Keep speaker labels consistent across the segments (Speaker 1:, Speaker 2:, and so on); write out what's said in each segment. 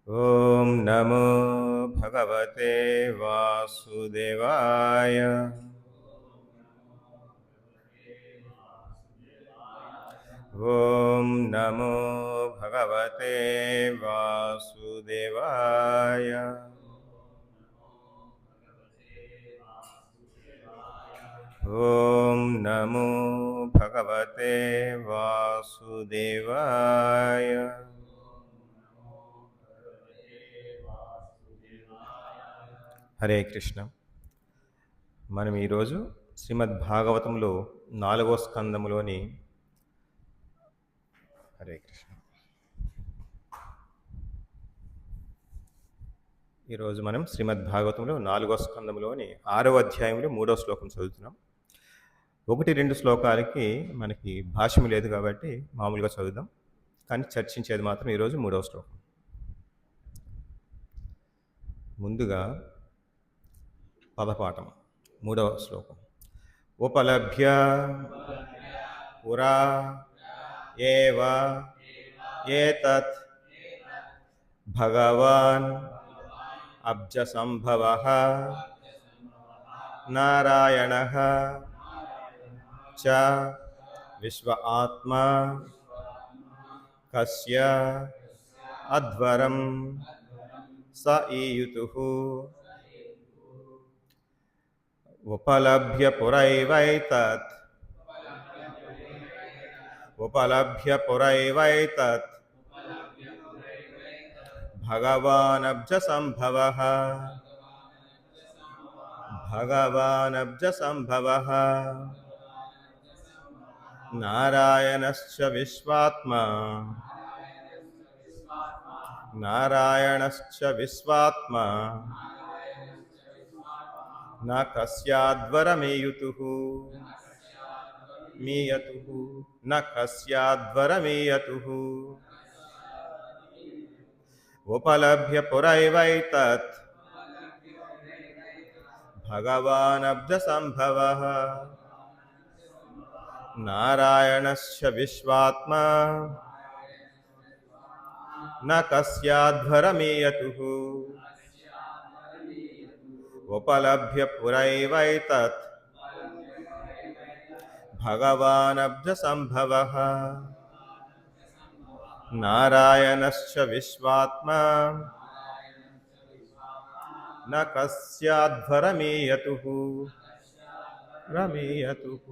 Speaker 1: ఓం నమో భగవతే వాసుదేవాయ. ఓం నమో భగవతే వాసుదేవాయ. ఓం నమో భగవతే వాసుదేవాయ. హరే కృష్ణ. మనం ఈరోజు శ్రీమద్ భాగవతంలో 4వ స్కందములోని హరే కృష్ణ ఈరోజు మనం శ్రీమద్ భాగవతంలో 4వ స్కందములోని 6వ అధ్యాయంలో 3వ శ్లోకం చదువుతున్నాం. 1-2 శ్లోకాలకి మనకి భాష్యం లేదు కాబట్టి మామూలుగా చదువుదాం, కానీ చర్చించేది మాత్రం ఈరోజు 3వ శ్లోకం. ముందుగా పదపాఠం 3వ శ్లోకం. ఉపలభ్య పురా ఏవ ఏతత్ భగవాన్ అబ్జసంభవః నారాయణః చ విశ్వ ఆత్మా కస్య అధ్వరం స ఈయుతుః. ఉపలభ్య పురైవైతత్ ఉపలభ్య పురైవైతత్ భగవానబ్జసంభవః భగవానబ్జసంభవః నారాయణశ్చ విశ్వాత్మా నారాయణశ్చ విశ్వాత్మా న కస్యాద్వరమీయుతుః మీయతుః న కస్యాద్వరమీయతుః. ఉపలభ్య పురైవైతత్ భగవానబ్జసంభవః నారాయణశ్చ విశ్వాత్మా న కస్యాద్వరమీయతుః. ఉపలభ్య పురైవైతత్ భగవానబ్జసంభవః నారాయణశ్చ విశ్వాత్మా న కస్యాద్వరమీయతుః రమీయతుః.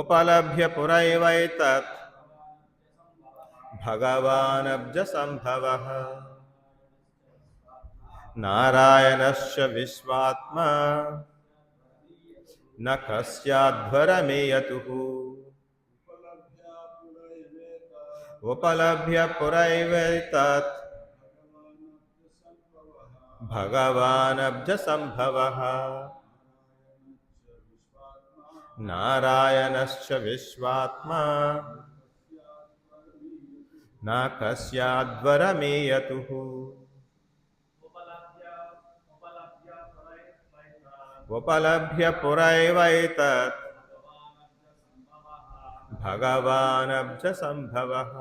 Speaker 1: ఉపలభ్య పురైవైతత్ భగవానబ్జసంభవః నారాయణశ్చ విశ్వాత్మా న కస్యాద్వరమీయతుః. ఉపలభ్య పురైవైతత్ భగవానబ్జసంభవః నారాయణశ్చ విశ్వాత్మా న కస్యాద్వరమీయతుః. ఉపలభ్య పురైవైతత్ భగవానబ్జసంభవః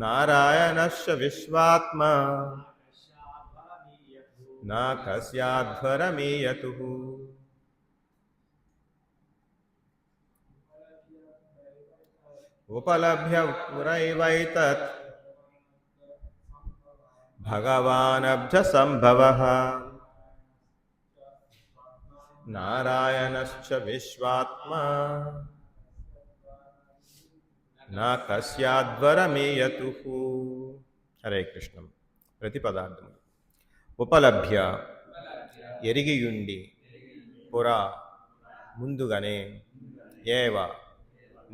Speaker 1: నారాయణశ్చ విశ్వాత్మా న కస్యాద్వరమీయతుః. ఉపలభ్య పురైవైతత్ భగవానబ్జసంభవః నారాయణశ్చ విశ్వాత్మా న కస్యాద్వరమీయతుః. హరే కృష్ణం. ప్రతిపదార్థం. ఉపలభ్య ఎరిగియుండి, పురా ముందుగానే, ఏవ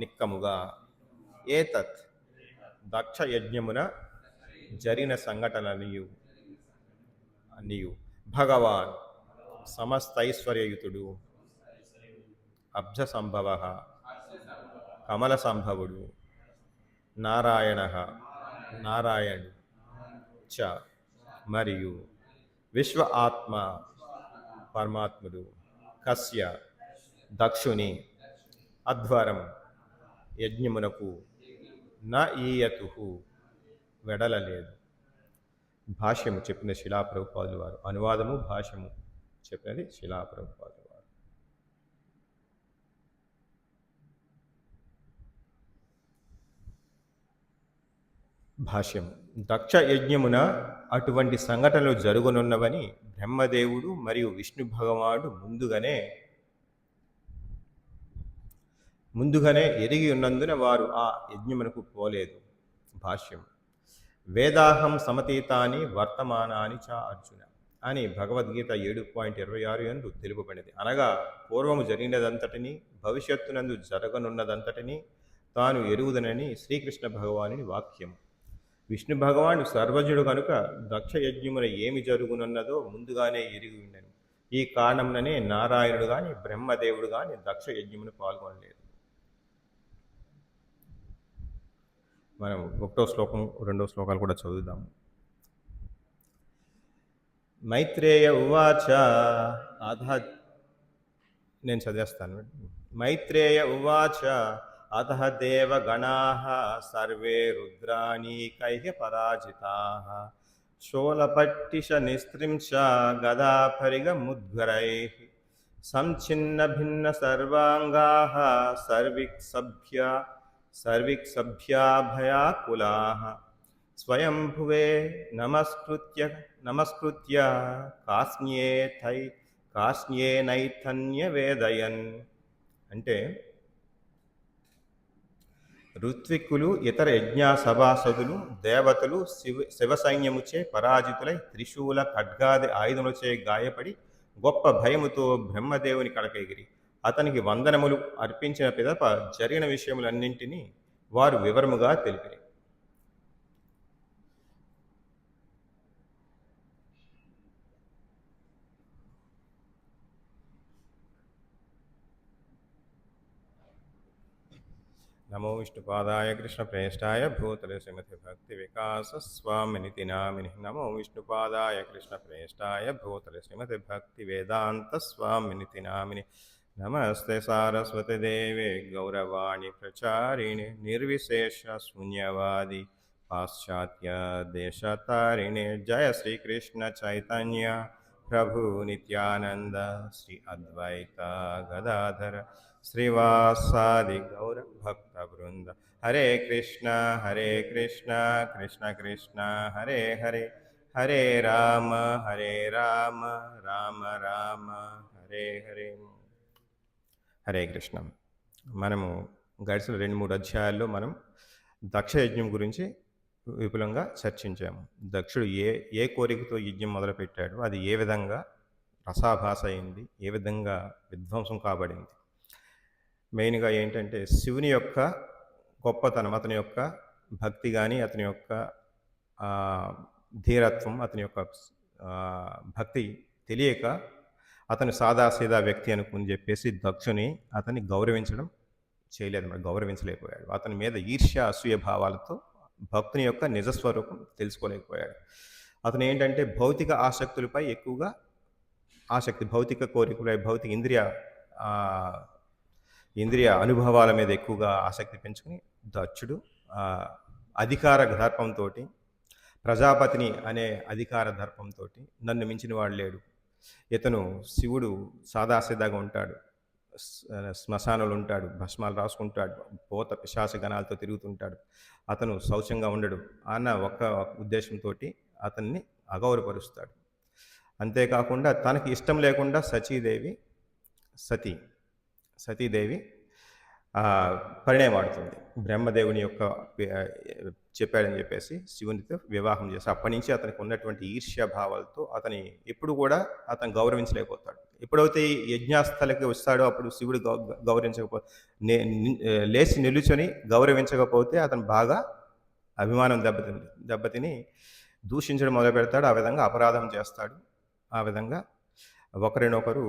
Speaker 1: నిక్కముగా, ఏతత్ దక్ష యజ్ఞమున జరిగిన సంఘటననియు అనియు, భగవాన్ సమస్తైశ్వర్యయుతుడు, అబ్జసంభవః కమల సంభవుడు, నారాయణః నారాయణుడు, చ మరియు విశ్వ ఆత్మ పరమాత్ముడు, కస్య దక్షుని, అధ్వరం యజ్ఞమునకు, నా ఈయతు వెడలలేదు. భాష్యము చెప్పిన శిలాప్రభుపాదులు వారు. అనువాదము భాష్యము చెప్పినది శిలాప్రభుపాదులు వారు. భాష్యము. దక్ష యజ్ఞమున అటువంటి సంఘటనలు జరుగునున్నవని బ్రహ్మదేవుడు మరియు విష్ణు భగవానుడు ముందుగానే ఎరిగి ఉన్నందున వారు ఆ యజ్ఞమునకు పోలేదు. భాష్యం. వేదాహం సమతీతాని వర్తమానాని చ అర్జున అని భగవద్గీత 7.26 యందు తెలుపబడినది. అనగా పూర్వము జరిగినదంతటిని, భవిష్యత్తునందు జరగనున్నదంతటిని తాను ఎరుగుదనని శ్రీకృష్ణ భగవానుని వాక్యం. విష్ణు భగవాను సర్వజుడు కనుక దక్ష యజ్ఞమున ఏమి జరుగునున్నదో ముందుగానే ఎరిగి ఉండను. ఈ కారణంలోనే నారాయణుడు గాని బ్రహ్మదేవుడు గాని దక్ష యజ్ఞమును పాల్గొనలేదు. మనం 1వ శ్లోకం 2వ శ్లోకాలు కూడా చదువుదాము. మైత్రేయ ఉవాచ నేను చదివేస్తాను. మైత్రేయ ఉవాచ అతః దేవగణాః సర్వే రుద్రాణీకైః పరాజితాః శూలపట్టిష నిస్త్రింశ గదాపరిగముద్గరైః సంఛిన్న భిన్న సర్వాంగాః సర్విక్సభ్యాభయాకులాః స్వయంభువే నమస్కృత్య కాస్న్యేనైథన్య వేదయన్. అంటే ఋత్విక్కులు, ఇతర యజ్ఞా సభాసదులు, దేవతలు శివ సైన్యముచే పరాజితులై త్రిశూల ఖడ్గాది ఆయుధములచే గాయపడి గొప్ప భయముతో బ్రహ్మదేవుని కడకెగిరి అతనికి వందనములు అర్పించిన పిదప జరిగిన విషయములన్నింటినీ వారు వివరముగా తెలిపిరి. నమో విష్ణుపాదాయ కృష్ణప్రేష్టాయ భూతలే శ్రీమతి భక్తి వికాస స్వామినితి నామిని. నమో విష్ణుపాదాయ కృష్ణప్రేష్టాయ భూతలే శ్రీమతి భక్తి వేదాంత స్వామినితి నామిని. నమస్తే సారస్వతి దేవే గౌరవాణి ప్రచారిణి నిర్విశేష శూన్యవాది పాశ్చాత్య దేశతారిణి. జయ శ్రీకృష్ణ చైతన్య ప్రభు నిత్యానంద శ్రీ అద్వైత గదాధర శ్రీవాసాది గౌర భక్త బృంద. హరే కృష్ణ కృష్ణ కృష్ణ హరే హరే, హరే రామ రామ రామ హరే హరే. హరే కృష్ణ. మనము గడిచిన 2-3 అధ్యాయాల్లో మనం దక్ష యజ్ఞం గురించి విపులంగా చర్చించాము. దక్షుడు ఏ కోరికతో యజ్ఞం మొదలుపెట్టాడు, అది ఏ విధంగా రసాభాస అయింది, ఏ విధంగా విధ్వంసం కాబడింది. మెయిన్గా ఏంటంటే శివుని యొక్క గొప్పతనం, అతని యొక్క భక్తి కానీ, అతని యొక్క ధీరత్వం, అతని యొక్క భక్తి తెలియక అతను సాదాసీదా వ్యక్తి అనుకుని చెప్పేసి దక్షుని అతన్ని గౌరవించలేకపోయాడు. అతని మీద ఈర్ష్య అసూయ భావాలతో భక్తుని యొక్క నిజస్వరూపం తెలుసుకోలేకపోయాడు. అతను ఏంటంటే భౌతిక ఆసక్తులపై ఎక్కువగా ఆసక్తి, భౌతిక కోరికలపై, భౌతిక ఇంద్రియ అనుభవాల మీద ఎక్కువగా ఆసక్తి పెంచుకుని దక్షుడు అధికార దర్పంతో, ప్రజాపతిని అనే అధికార దర్పంతో నన్ను మించిన వాడు లేడు, ఇతను శివుడు సాదాసీదాగా ఉంటాడు, శ్మశానంలో ఉంటాడు, భస్మాలు రాసుకుంటాడు, పోత పిశాచ గణాలతో తిరుగుతుంటాడు, అతను శౌచంగా ఉండడు అన్న ఒక ఉద్దేశంతో అతన్ని అగౌరవపరుస్తాడు. అంతేకాకుండా తనకి ఇష్టం లేకుండా సతీదేవి పరిణయమాడుతుంది. బ్రహ్మదేవుని యొక్క చెప్పాడని చెప్పేసి శివునితో వివాహం చేసి అప్పటి నుంచి అతనికి ఉన్నటువంటి ఈర్ష్య భావాలతో అతని ఎప్పుడు కూడా అతను గౌరవించలేకపోతాడు. ఎప్పుడైతే యజ్ఞాస్థలకి వస్తాడో అప్పుడు శివుడు లేచి నిలుచొని గౌరవించకపోతే అతను బాగా అభిమానం దెబ్బతిని దూషించడం మొదలు పెడతాడు. ఆ విధంగా అపరాధం చేస్తాడు. ఆ విధంగా ఒకరినొకరు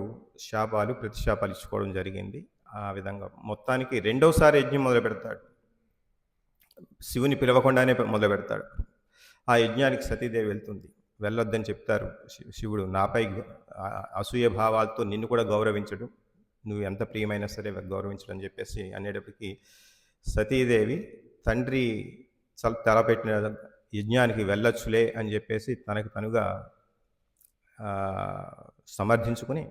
Speaker 1: శాపాలు ప్రతిశాపాలు ఇచ్చుకోవడం జరిగింది. ఆ విధంగా మొత్తానికి 2వసారి యజ్ఞం మొదలు పెడతాడు. శివుని పిలవకుండానే మొదలు పెడతాడు. ఆ యజ్ఞానికి సతీదేవి వెళ్తుంది. వెళ్ళొద్దని చెప్తారు. శివుడు నాపై అసూయ భావాలతో నిన్ను కూడా గౌరవించడు, నువ్వు ఎంత ప్రియమైనా సరే గౌరవించడం అని చెప్పేసి అనేటప్పటికీ సతీదేవి తండ్రి తలపెట్టిన యజ్ఞానికి వెళ్ళొచ్చులే అని చెప్పేసి తనకు తనుగా సమర్థించుకుని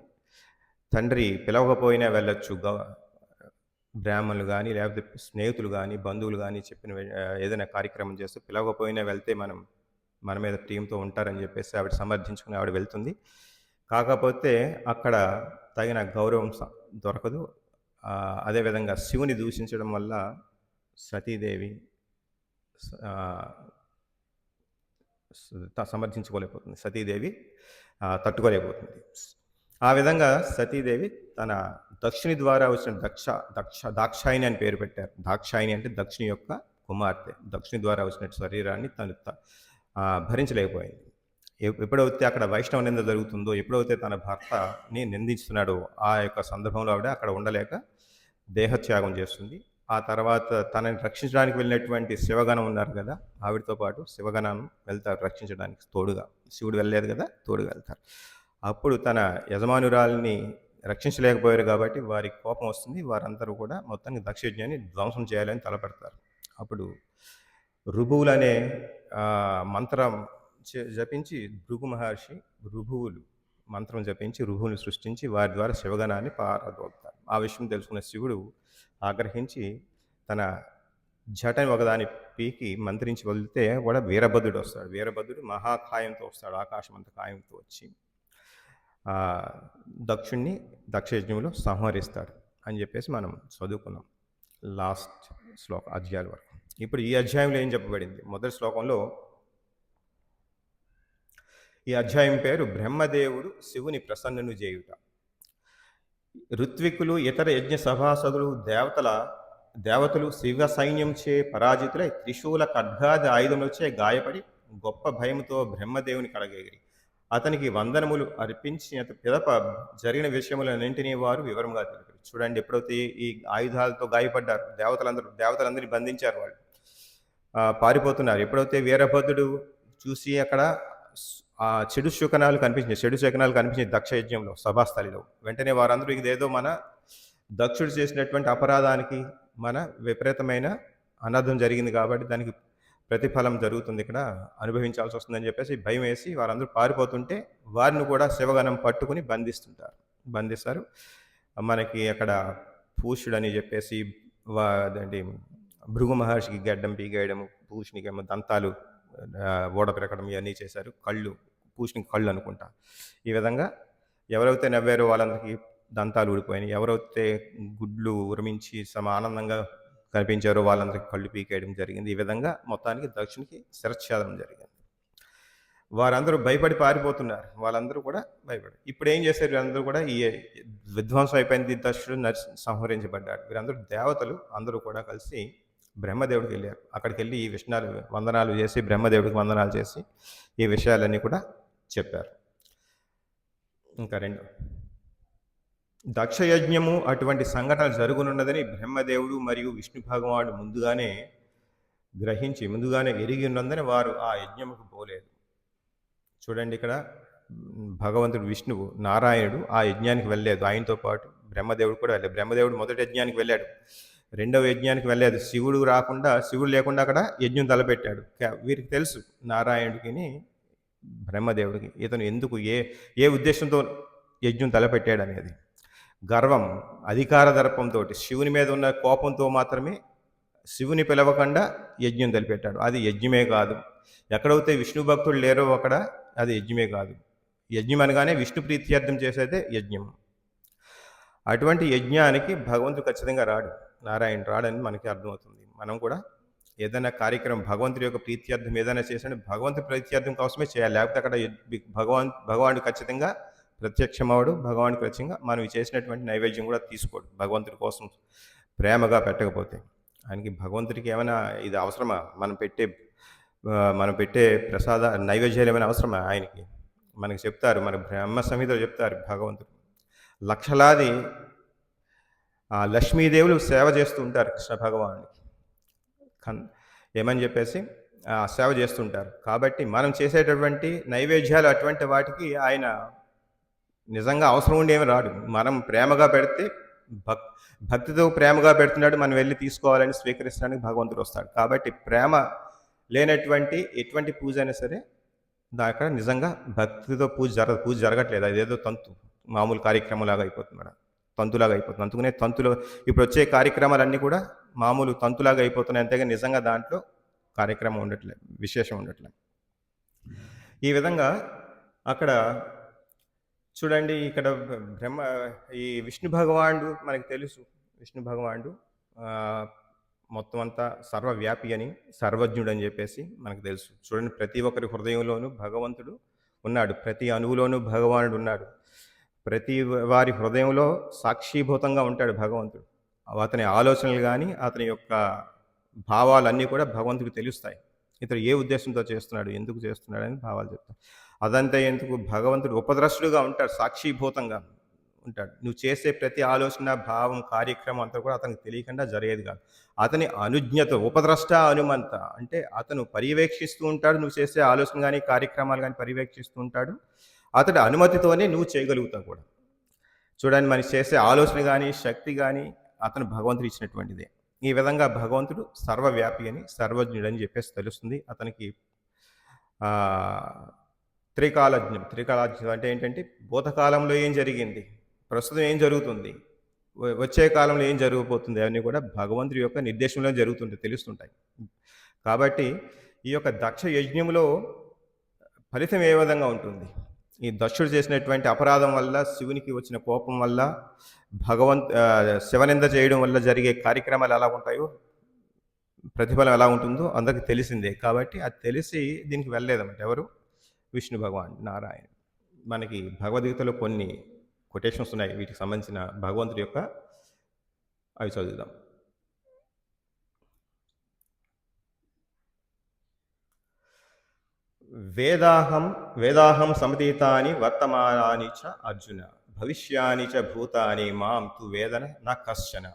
Speaker 1: తండ్రి పిలవకపోయినా వెళ్ళొచ్చు, బ్రాహ్మణులు కానీ లేకపోతే స్నేహితులు కానీ బంధువులు కానీ చెప్పిన ఏదైనా కార్యక్రమం చేస్తే పిలవకపోయినా వెళ్తే మన మీద ప్రియంతో ఉంటారని చెప్పేసి ఆవిడ సమర్థించుకుని ఆవిడ వెళ్తుంది. కాకపోతే అక్కడ తగిన గౌరవం దొరకదు. అదేవిధంగా శివుని దూషించడం వల్ల సతీదేవి సమర్థించుకోలేకపోతుంది, సతీదేవి తట్టుకోలేకపోతుంది. ఆ విధంగా సతీదేవి తన దక్షిణి ద్వారా వచ్చిన దాక్షాయిని అని పేరు పెట్టారు. దాక్షాయిని అంటే దక్షిణి యొక్క కుమార్తె. దక్షిణి ద్వారా వచ్చిన శరీరాన్ని తను భరించలేకపోయింది. ఎప్పుడైతే అక్కడ వైష్ణవ నింద జరుగుతుందో, ఎప్పుడైతే తన భర్తని నిందిస్తున్నాడో ఆ యొక్క సందర్భంలో ఆవిడ అక్కడ ఉండలేక దేహత్యాగం చేస్తుంది. ఆ తర్వాత తనని రక్షించడానికి వెళ్ళినటువంటి శివగణం ఉన్నారు కదా, ఆవిడతో పాటు శివగణం వెళ్తారు రక్షించడానికి తోడుగా. శివుడు వెళ్ళలేదు కదా, తోడుగా వెళ్తారు. అప్పుడు తన యజమానురాల్ని రక్షించలేకపోయారు కాబట్టి వారికి కోపం వస్తుంది. వారందరూ కూడా మొత్తానికి దక్షయజ్ఞాన్ని ధ్వంసం చేయాలని తలపెడతారు. అప్పుడు రుభువులనే మంత్రం జపించి భృగు మహర్షి రుభువులు మంత్రం జపించి రుభువులు సృష్టించి వారి ద్వారా శివగణాన్ని పారదోలుతారు. ఆ విషయం తెలుసుకున్న శివుడు ఆగ్రహించి తన జటని ఒకదాన్ని పీకి మంత్రించి వదిలితే కూడా వీరభద్రుడు వస్తాడు. వీరభద్రుడు మహాకాయంతో వస్తాడు, ఆకాశమంత కాయంతో వచ్చి దక్షుణ్ణి దక్షయజ్ఞంలో సంహరిస్తాడు అని చెప్పేసి మనం చదువుకున్నాం లాస్ట్ అధ్యాయాల వరకు. ఇప్పుడు ఈ అధ్యాయంలో ఏం చెప్పబడింది? మొదటి శ్లోకంలో ఈ అధ్యాయం పేరు బ్రహ్మదేవుడు శివుని ప్రసన్నును చేయుట. ఋత్వికులు ఇతర యజ్ఞ సభాసదులు దేవతలు శివ సైన్యంచే పరాజితులై త్రిశూల ఖడ్గాది ఆయుధములచే గాయపడి గొప్ప భయముతో బ్రహ్మదేవుని కడగేగిరి. అతనికి వందనములు అర్పించిన పిదప జరిగిన విషయములన్నింటినీ వారు వివరంగా తెలిపారు. చూడండి, ఎప్పుడైతే ఈ ఆయుధాలతో గాయపడ్డారు దేవతలందరినీ బంధించారు, వాళ్ళు పారిపోతున్నారు. ఎప్పుడైతే వీరభద్రుడు చూసి అక్కడ చెడు శకునాలు కనిపించాయి దక్షయజ్ఞంలో సభాస్థలిలో, వెంటనే వారందరూ ఇదేదో మన దక్షుడు చేసినటువంటి అపరాధానికి మన విపరీతమైన అనర్థం జరిగింది కాబట్టి దానికి ప్రతిఫలం జరుగుతుంది, ఇక్కడ అనుభవించాల్సి వస్తుందని చెప్పేసి భయం వేసి వారందరూ పారిపోతుంటే వారిని కూడా శివగణం పట్టుకుని బంధిస్తారు. మనకి అక్కడ పూషుడని చెప్పేసి అదేంటి భృగు మహర్షికి గడ్డం పీగేయడం, పూషునికి ఏమో దంతాలు ఓడ పెరగడం ఇవన్నీ చేశారు. పూషునికి కళ్ళు అనుకుంటా. ఈ విధంగా ఎవరైతే నవ్వారో వాళ్ళందరికీ దంతాలు ఊడిపోయినాయి, ఎవరైతే గుడ్లు ఉరిమించి ఆనందంగా కనిపించారో వాళ్ళందరికీ కళ్ళు పీకేయడం జరిగింది. ఈ విధంగా మొత్తానికి దక్షునికి శిరచ్ఛేదం జరిగింది. వారందరూ భయపడి పారిపోతున్నారు, వాళ్ళందరూ కూడా భయపడి. ఇప్పుడు ఏం చేశారు? వీళ్ళందరూ కూడా ఈ విధ్వంసం అయిపోయింది, దక్షుడు సంహరించబడ్డాడు. వీరందరూ దేవతలు అందరూ కూడా కలిసి బ్రహ్మదేవుడికి వెళ్ళారు. అక్కడికి వెళ్ళి ఈ వందనాలు చేసి బ్రహ్మదేవుడికి వందనాలు చేసి ఈ విషయాలన్నీ కూడా చెప్పారు. ఇంకా దక్షయజ్ఞము అటువంటి సంఘటన జరుగునున్నదని బ్రహ్మదేవుడు మరియు విష్ణు భగవానుడు ముందుగానే ఎరిగి ఉన్నందున వారు ఆ యజ్ఞముకు పోలేదు. చూడండి, ఇక్కడ భగవంతుడు విష్ణువు నారాయణుడు ఆ యజ్ఞానికి వెళ్ళలేదు, ఆయనతో పాటు బ్రహ్మదేవుడు కూడా వెళ్ళలేదు. బ్రహ్మదేవుడు మొదటి యజ్ఞానికి వెళ్ళాడు, రెండవ యజ్ఞానికి వెళ్ళలేదు. శివుడు లేకుండా అక్కడ యజ్ఞం తలపెట్టాడు. వీరికి తెలుసు, నారాయణుడికి బ్రహ్మదేవుడికి, ఇతను ఎందుకు ఏ ఉద్దేశంతో యజ్ఞం తలపెట్టాడు అనేది. గర్వం, అధికార దర్పంతో, శివుని మీద ఉన్న కోపంతో మాత్రమే శివుని పిలవకుండా యజ్ఞం తలపెట్టాడు. అది యజ్ఞమే కాదు. ఎక్కడైతే విష్ణు భక్తులు లేరో అక్కడ అది యజ్ఞమే కాదు. యజ్ఞం అనగానే విష్ణు ప్రీత్యర్థం చేసేదే యజ్ఞం. అటువంటి యజ్ఞానికి భగవంతుడు ఖచ్చితంగా నారాయణ రాడని మనకి అర్థమవుతుంది. మనం కూడా ఏదైనా కార్యక్రమం భగవంతుడి యొక్క ప్రీత్యర్థం ఏదైనా చేసినా భగవంతుడి ప్రీత్యర్థం కోసమే చేయాలి. లేకపోతే అక్కడ భగవానుడు ఖచ్చితంగా ప్రత్యక్షమవుడు. భగవానుడికి ఖచ్చితంగా మనం చేసినటువంటి నైవేద్యం కూడా తీసుకోడు, భగవంతుడి కోసం ప్రేమగా పెట్టకపోతే. ఆయనకి భగవంతుడికి ఏమైనా ఇది అవసరమా? మనం పెట్టే నైవేద్యాలు ఏమైనా అవసరమా ఆయనకి? మనకి చెప్తారు, మన బ్రహ్మ సంహితలో చెప్తారు భగవంతుడు లక్షలాది లక్ష్మీదేవులు సేవ చేస్తూ ఉంటారు కృష్ణ భగవానుడికి ఏమని చెప్పేసి సేవ చేస్తుంటారు. కాబట్టి మనం చేసేటటువంటి నైవేద్యాలు అటువంటి వాటికి ఆయన నిజంగా అవసరం ఉండి ఏమి రాడు. మనం ప్రేమగా పెడితే భక్ భక్తితో ప్రేమగా పెడుతున్నాడు, మనం వెళ్ళి తీసుకోవాలని స్వీకరించడానికి భగవంతుడు వస్తాడు. కాబట్టి ప్రేమ లేనటువంటి ఎటువంటి పూజ అయినా సరే అక్కడ నిజంగా భక్తితో పూజ జరగట్లేదు. అదేదో తంతు మామూలు కార్యక్రమంలాగా అయిపోతుంది మేడం. తంతులాగా అయిపోతుంది. అందుకనే తంతులో ఇప్పుడొచ్చే కార్యక్రమాలన్నీ కూడా మామూలు తంతులాగా అయిపోతున్నాయి. అంతేగాని నిజంగా దాంట్లో కార్యక్రమం ఉండట్లేదు. విశేషం ఉండట్లేదు. ఈ విధంగా అక్కడ చూడండి, ఇక్కడ బ్రహ్మ ఈ విష్ణు భగవానుడు మనకు తెలుసు. విష్ణు భగవానుడు మొత్తం అంతా సర్వవ్యాపి అని, సర్వజ్ఞుడు అని చెప్పేసి మనకు తెలుసు. చూడండి, ప్రతి ఒక్కరి హృదయంలోనూ భగవంతుడు ఉన్నాడు. ప్రతి అణువులోనూ భగవానుడు ఉన్నాడు. ప్రతి వారి హృదయంలో సాక్షీభూతంగా ఉంటాడు భగవంతుడు. అతని ఆలోచనలు కానీ, అతని యొక్క భావాలన్నీ కూడా భగవంతుడికి తెలుస్తాయి. ఇతడు ఏ ఉద్దేశంతో చేస్తున్నాడు, ఎందుకు చేస్తున్నాడు అని భావాలు చెప్తాడు. అదంతా ఎందుకు, భగవంతుడు ఉపద్రష్టుడుగా ఉంటాడు, సాక్షీభూతంగా ఉంటాడు. నువ్వు చేసే ప్రతి ఆలోచన, భావం, కార్యక్రమం అంతా కూడా అతనికి తెలియకుండా జరిగేది కాదు. అతని అనుజ్ఞత, ఉపద్రష్ట అనుమంత అంటే అతను పర్యవేక్షిస్తూ ఉంటాడు. నువ్వు చేసే ఆలోచన కానీ, కార్యక్రమాలు కానీ పర్యవేక్షిస్తూ ఉంటాడు. అతడి అనుమతితోనే నువ్వు చేయగలుగుతావు కూడా. చూడండి, మనకి చేసే ఆలోచన కానీ, శక్తి కానీ అతను భగవంతుడు ఇచ్చినటువంటిదే. ఈ విధంగా భగవంతుడు సర్వవ్యాపి అని, సర్వజ్ఞుడు అని చెప్పేసి తెలుస్తుంది. అతనికి త్రికాలజ్ఞం అంటే ఏంటంటే భూతకాలంలో ఏం జరిగింది, ప్రస్తుతం ఏం జరుగుతుంది, వచ్చే కాలంలో ఏం జరగబోతుంది అవన్నీ కూడా భగవంతుడి యొక్క నిర్దేశంలో జరుగుతుంటాయి, తెలుస్తుంటాయి. కాబట్టి ఈ యొక్క దక్ష యజ్ఞంలో ఫలితం ఏ విధంగా ఉంటుంది, ఈ దక్షుడు చేసినటువంటి అపరాధం వల్ల, శివునికి వచ్చిన కోపం వల్ల, శివనింద చేయడం వల్ల జరిగే కార్యక్రమాలు ఎలా ఉంటాయో, ప్రతిఫలం ఎలా ఉంటుందో అందరికి తెలిసిందే. కాబట్టి అది తెలిసి దీనికి వెళ్ళలేదన్నమాట ఎవరు, విష్ణు భగవాన్, నారాయణ. మనకి భగవద్గీతలో కొన్ని కొటేషన్స్ ఉన్నాయి వీటికి సంబంధించిన భగవంతుడి యొక్క, అవి చదువుదాం. వేదాహం సమతీతాని వర్తమానాని చ అర్జున భవిష్యాని చ భూతాని మాం తు వేదన నా కశ్చన.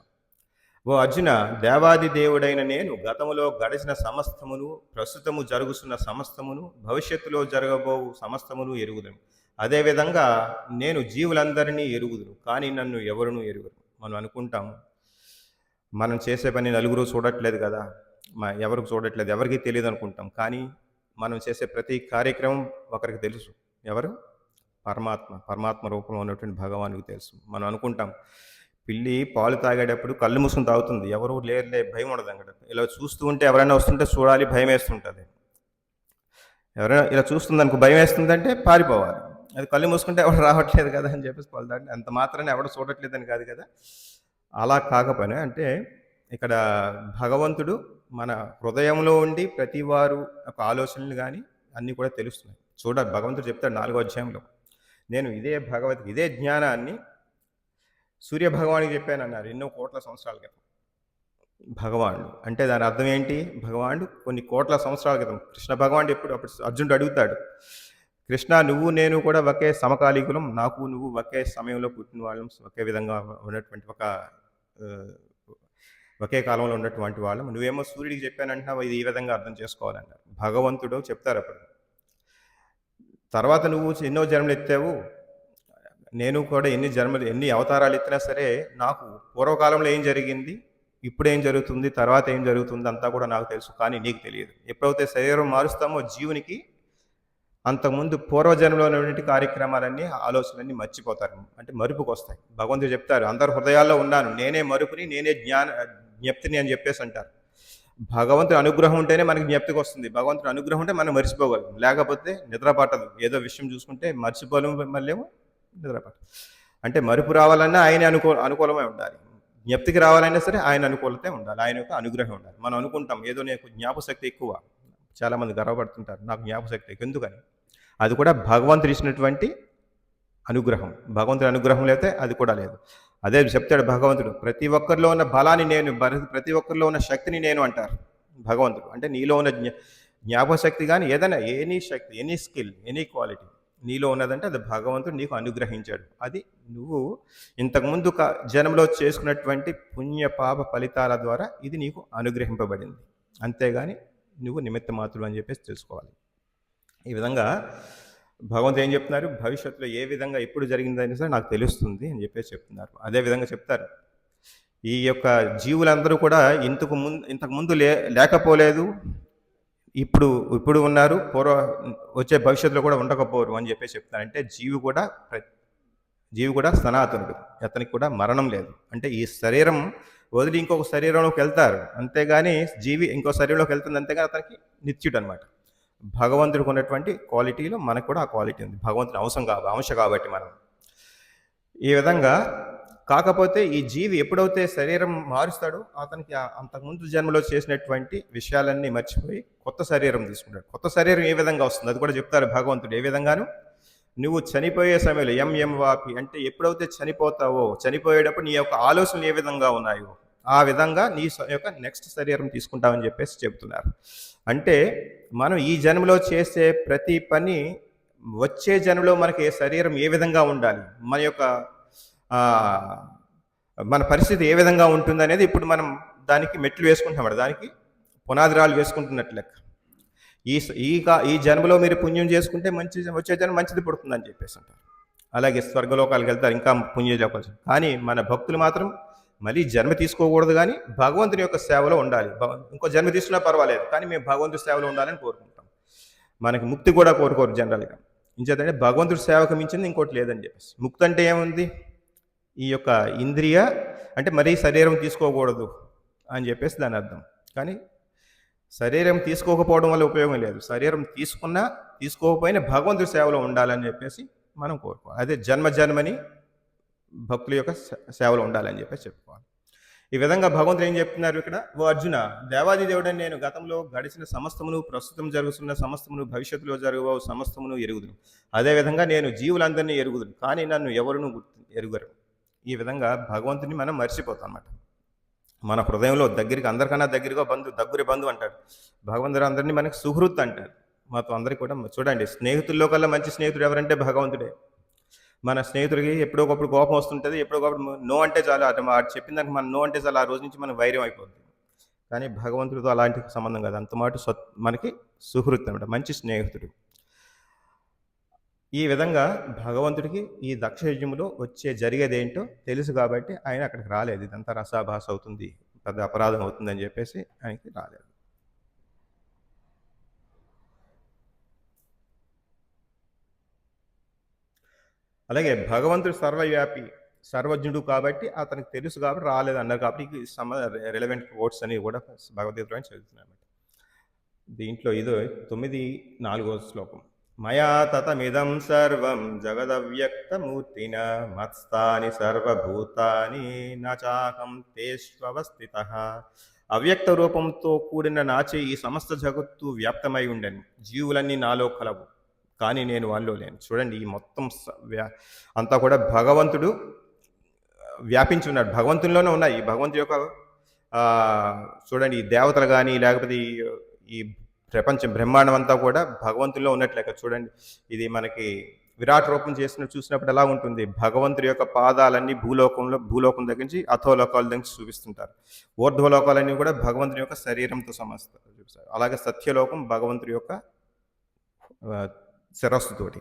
Speaker 1: ఓ అర్జున, దేవాది దేవుడైన నేను గతములో గడిచిన సమస్తమును, ప్రస్తుతము జరుగుతున్న సమస్తమును, భవిష్యత్తులో జరగబోవు సమస్తమును ఎరుగుదును. అదేవిధంగా నేను జీవులందరినీ ఎరుగుదును, కానీ నన్ను ఎవరునూ ఎరుగురు. మనం అనుకుంటాము మనం చేసే పని నలుగురు చూడట్లేదు కదా, ఎవరికి చూడట్లేదు, ఎవరికి తెలియదు అనుకుంటాం. కానీ మనం చేసే ప్రతి కార్యక్రమం ఒకరికి తెలుసు. ఎవరు, పరమాత్మ రూపంలో ఉన్నటువంటి భగవానుడికి తెలుసు. మనం అనుకుంటాం పిల్లి పాలు తాగేటప్పుడు కళ్ళు మూసుకుని తాగుతుంది, ఎవరు లేరులే, భయం ఉండదు. అక్కడ ఇలా చూస్తూ ఉంటే ఎవరైనా వస్తుంటే చూడాలి, భయం వేస్తుంటుంది. ఎవరైనా ఇలా చూస్తుంది అనుకో, భయం వేస్తుందంటే పారిపోవాలి. అది కళ్ళు మూసుకుంటే ఎవరు రావట్లేదు కదా అని చెప్పేసి పాలు తాగండి. అంత మాత్రాన్ని ఎవరు చూడట్లేదని కాదు కదా. అలా కాకపోయినా అంటే ఇక్కడ భగవంతుడు మన హృదయంలో ఉండి ప్రతి వారు ఒక ఆలోచనలు కానీ అన్నీ కూడా తెలుస్తున్నాయి. చూడాలి, భగవంతుడు చెప్తాడు 4వ అధ్యాయంలో, నేను ఇదే జ్ఞానాన్ని సూర్య భగవానికి చెప్పానన్నారు ఎన్నో కోట్ల సంవత్సరాల క్రితం. భగవానుడు అంటే దాని అర్థం ఏంటి, భగవానుడు కొన్ని కోట్ల సంవత్సరాల క్రితం. కృష్ణ భగవానుడు అప్పుడు అర్జునుడు అడుగుతాడు, కృష్ణ, నువ్వు నేను కూడా ఒకే సమకాలీకులం, నాకు నువ్వు ఒకే సమయంలో పుట్టిన వాళ్ళం, ఒకే విధంగా ఉన్నటువంటి ఒకే కాలంలో ఉన్నటువంటి వాళ్ళం, నువ్వేమో సూర్యుడికి చెప్పానంటున్నావు, ఇది ఈ విధంగా అర్థం చేసుకోవాలన్నారు. భగవంతుడు చెప్తారు అప్పుడు, తర్వాత నువ్వు ఎన్నో జన్మలు ఎత్తావు, నేను కూడా ఎన్ని అవతారాలు ఎత్తినా సరే నాకు పూర్వకాలంలో ఏం జరిగింది, ఇప్పుడు ఏం జరుగుతుంది, తర్వాత ఏం జరుగుతుంది అంతా కూడా నాకు తెలుసు, కానీ నీకు తెలియదు. ఎప్పుడైతే శరీరం మారుస్తామో జీవునికి అంతకుముందు పూర్వజన్మలో ఉన్నటువంటి కార్యక్రమాలన్నీ, ఆలోచనలన్నీ మర్చిపోతారు, అంటే మరుపుకు వస్తాయి. భగవంతుడు చెప్తారు, అందరి హృదయాల్లో ఉన్నాను, నేనే మరుపుని, నేనే జ్ఞప్తిని అని చెప్పేసి అంటారు. భగవంతుడి అనుగ్రహం ఉంటేనే మనకి జ్ఞప్తికి వస్తుంది. భగవంతుడి అనుగ్రహం ఉంటే మనం మర్చిపోగలం, లేకపోతే నిద్ర పట్టదు. ఏదో విషయం చూసుకుంటే మర్చిపోలేము, మళ్ళీ నిద్రపట్ట. అంటే మరుపు రావాలన్నా ఆయన అనుకూలమై ఉండాలి, జ్ఞప్తికి రావాలన్నా సరే ఆయన అనుకూలతే ఉండాలి, ఆయన యొక్క అనుగ్రహం ఉండాలి. మనం అనుకుంటాం ఏదో నాకు జ్ఞాపశక్తి ఎక్కువ, చాలామంది గర్వపడుతుంటారు నాకు జ్ఞాపశక్తి ఎక్కువ, ఎందుకని, అది కూడా భగవంతుడు ఇచ్చినటువంటి అనుగ్రహం. భగవంతుడి అనుగ్రహం లేకపోతే అది కూడా లేదు. అదే చెప్తాడు భగవంతుడు, ప్రతి ఒక్కరిలో ఉన్న బలాన్ని నేను, ప్రతి ఒక్కరిలో ఉన్న శక్తిని నేను అంటారు భగవంతుడు. అంటే నీలో ఉన్న జ్ఞాపశక్తి కానీ ఏదైనా, ఎనీ శక్తి, ఎనీ స్కిల్, ఎనీ క్వాలిటీ నీలో ఉన్నదంటే అది భగవంతుడు నీకు అనుగ్రహించాడు. అది నువ్వు ఇంతకుముందు జన్మలో చేసుకున్నటువంటి పుణ్య పాప ఫలితాల ద్వారా ఇది నీకు అనుగ్రహింపబడింది, అంతేగాని నువ్వు నిమిత్త మాత్రులు అని చెప్పేసి తెలుసుకోవాలి. ఈ విధంగా భగవంతుడు ఏం చెప్తున్నారు, భవిష్యత్తులో ఏ విధంగా ఎప్పుడు జరిగిందని సరే నాకు తెలుస్తుంది అని చెప్పేసి చెప్తున్నారు. అదేవిధంగా చెప్తారు, ఈ యొక్క జీవులందరూ కూడా ఇంతకు ముందు లేకపోలేదు. ఇప్పుడు ఇప్పుడు ఉన్నారు. వచ్చే భవిష్యత్తులో కూడా ఉండకపోరు అని చెప్పేసి చెప్తాను. అంటే జీవి కూడా సనాతనుడు. అతనికి కూడా మరణం లేదు. అంటే ఈ శరీరం వదిలి ఇంకొక శరీరంలోకి వెళ్తారు. అంతేగాని జీవి ఇంకో శరీరంలోకి వెళ్తుంది, అంతేగాని అతనికి నిత్యుడు అనమాట. భగవంతుడికి ఉన్నటువంటి క్వాలిటీలో మనకు కూడా ఆ క్వాలిటీ ఉంది. భగవంతుని అంశ కాబట్టి మనం ఈ విధంగా. కాకపోతే ఈ జీవి ఎప్పుడైతే శరీరం మారుస్తాడో అతనికి అంతకుముందు జన్మలో చేసినటువంటి విషయాలన్నీ మర్చిపోయి కొత్త శరీరం తీసుకుంటాడు. కొత్త శరీరం ఏ విధంగా వస్తుంది అది కూడా చెప్తారు భగవంతుడు. ఏ విధంగాను, నువ్వు చనిపోయే సమయంలో ఎం వాపి అంటే ఎప్పుడైతే చనిపోతావో, చనిపోయేటప్పుడు నీ యొక్క ఆలోచనలు ఏ విధంగా ఉన్నాయో ఆ విధంగా నీ యొక్క నెక్స్ట్ శరీరం తీసుకుంటావని చెప్పేసి చెబుతున్నారు. అంటే మనం ఈ జన్మలో చేసే ప్రతి పని వచ్చే జన్మలో మనకి శరీరం ఏ విధంగా ఉండాలి, మన పరిస్థితి ఏ విధంగా ఉంటుంది అనేది ఇప్పుడు మనం దానికి మెట్లు వేసుకుంటున్నాం. దానికి పునాది రాళ్ళు వేసుకుంటున్నట్లు లెక్క. ఈ జన్మలో మీరు పుణ్యం చేసుకుంటే వచ్చే జన్మ మంచిది పుడుతుందని చెప్పేసి అంటారు. అలాగే స్వర్గలోకాలకు వెళ్తారు, ఇంకా పుణ్యం చెప్పాల్సి. కానీ మన భక్తులు మాత్రం మళ్ళీ జన్మ తీసుకోకూడదు, కానీ భగవంతుని యొక్క సేవలో ఉండాలి. ఇంకో జన్మ తీసుకున్నా పర్వాలేదు, కానీ మేము భగవంతుడి సేవలో ఉండాలని కోరుకుంటాం. మనకి ముక్తి కూడా కోరుకోరు జనరల్గా. ఇంచేతంటే భగవంతుడి సేవకు మించింది ఇంకోటి లేదని చెప్పేసి. ముక్తి అంటే ఏముంది, ఈ యొక్క ఇంద్రియ అంటే మరీ శరీరం తీసుకోకూడదు అని చెప్పేసి దాని అర్థం. కానీ శరీరం తీసుకోకపోవడం వల్ల ఉపయోగం లేదు. శరీరం తీసుకోకపోయినా భగవంతుడి సేవలో ఉండాలని చెప్పేసి మనం కోరుకోవాలి. అదే జన్మని భక్తుల యొక్క సేవలో ఉండాలని చెప్పేసి చెప్పుకోవాలి. ఈ విధంగా భగవంతుడు ఏం చెప్తున్నారు ఇక్కడ, ఓ అర్జున, దేవాది దేవుడని నేను గతంలో గడిచిన సమస్తమును, ప్రస్తుతం జరుగుతున్న సమస్తమును, భవిష్యత్తులో జరగబో సమస్తమును ఎరుగుదును. అదేవిధంగా నేను జీవులందరినీ ఎరుగుదును, కానీ నన్ను ఎవరును ఎరుగరు. ఈ విధంగా భగవంతుని మనం మర్చిపోతాం అన్నమాట. మన హృదయంలో అందరికన్నా దగ్గరగా దగ్గరి బంధు అంటాడు భగవంతుడు. అందరినీ మనకి సుహృత్ అంటారు. మాతో అందరికీ కూడా చూడండి, స్నేహితుల్లో కల్లా మంచి స్నేహితుడు ఎవరంటే భగవంతుడే. మన స్నేహితుడికి ఎప్పుడోకప్పుడు కోపం వస్తుంటుంది, ఎప్పుడోకప్పుడు నో అంటే చాలు, అటు చెప్పిన దానికి మనం నో అంటే చాలు, ఆ రోజు నుంచి మనం వైర్యం అయిపోతుంది. కానీ భగవంతుడితో అలాంటి సంబంధం కాదు. అంత మాట మనకి సుహృత్ అనమాట, మంచి స్నేహితుడు. ఈ విధంగా భగవంతుడికి ఈ దక్షయజ్ఞంలో జరిగేది ఏంటో తెలుసు కాబట్టి ఆయన అక్కడికి రాలేదు. ఇదంతా రసాభాస అవుతుంది, పెద్ద అపరాధం అవుతుందని చెప్పేసి ఆయనకి రాలేదు. అలాగే భగవంతుడు సర్వవ్యాపి, సర్వజ్ఞుడు కాబట్టి అతనికి తెలుసు కాబట్టి రాలేదు అన్నారు. కాబట్టి రిలవెంట్ కోట్స్ అని కూడా భగవద్గీతలో చదువుతున్నాను. దీంట్లో ఇదో 9:4వ శ్లోకం. మయా తతమిదం సర్వం జగదవ్యక్తమూర్తిన మత్స్థాని సర్వభూతాని నచాకం తేష్వస్థితః. అవ్యక్త రూపంతో కూడిన నాచే ఈ సమస్త జగత్తు వ్యాప్తమై ఉండను. జీవులన్నీ నాలో కలవు, కానీ నేను వాళ్ళలో లేను. చూడండి, ఈ మొత్తం అంతా కూడా భగవంతుడు వ్యాపించి ఉన్నాడు. భగవంతునిలోనే ఉన్నాయి. ఈ భగవంతుడి యొక్క చూడండి, ఈ దేవతలు కానీ లేకపోతే ఈ ప్రపంచం బ్రహ్మాండం అంతా కూడా భగవంతుల్లో ఉన్నట్లేక. చూడండి, ఇది మనకి విరాట్ రూపం చూసినప్పుడు ఎలా ఉంటుంది, భగవంతుడి యొక్క పాదాలన్నీ భూలోకం దగ్గర నుంచి అథోలోకాల దగ్గర చూపిస్తుంటారు. ఊర్ధ్వలోకాలన్నీ కూడా భగవంతుని యొక్క శరీరంతో చూపిస్తారు. అలాగే సత్యలోకం భగవంతుడి యొక్క శిరస్సుతోటి.